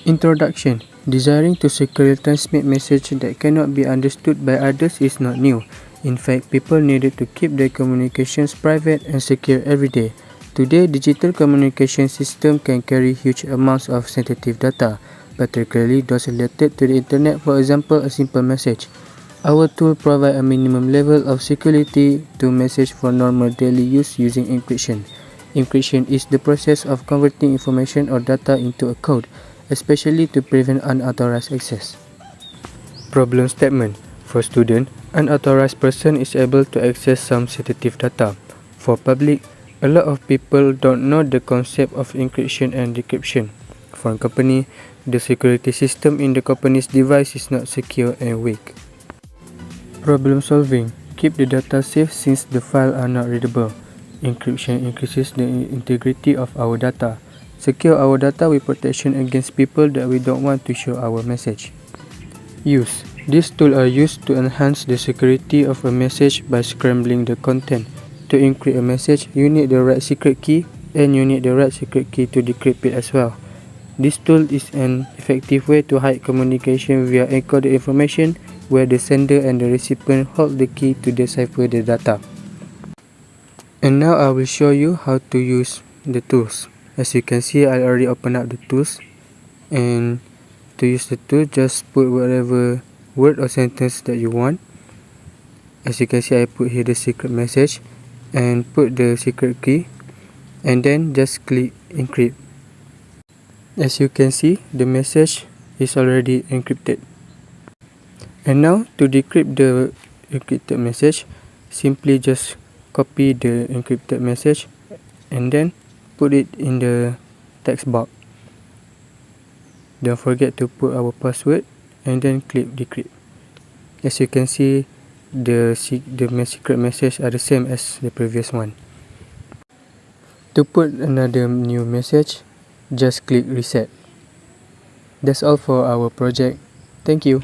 Introduction. Desiring to securely transmit message that cannot be understood by others is not new. In fact, people needed to keep their communications private and secure every day. Today, digital communication systems can carry huge amounts of sensitive data, particularly those related to the internet, for example, a simple message. Our tool provides a minimum level of security to message for normal daily use using encryption. Encryption is the process of converting information or data into a code, especially to prevent unauthorized access. Problem statement. For student, unauthorized person is able to access some sensitive data. For public, a lot of people don't know the concept of encryption and decryption. For a company, the security system in the company's device is not secure and weak. Problem solving. Keep the data safe since the files are not readable. Encryption increases the integrity of our data. Secure our data with protection against people that we don't want to show our message. Use. These tools are used to enhance the security of a message by scrambling the content. To encrypt a message, you need the right secret key and you need the right secret key to decrypt it as well. This tool is an effective way to hide communication via encoded information where the sender and the recipient hold the key to decipher the data. And now I will show you how to use the tools. As you can see, I already opened up the tools, and to use the tool, just put whatever word or sentence that you want. As you can see, I put here the secret message and put the secret key, and then just click encrypt. As you can see, the message is already encrypted. And now to decrypt the encrypted message, simply just copy the encrypted message and then put it in the text box. Don't forget to put our password and then click decrypt. As you can see, the secret message are the same as the previous one. To put another new message, just click reset. That's all for our project. Thank you.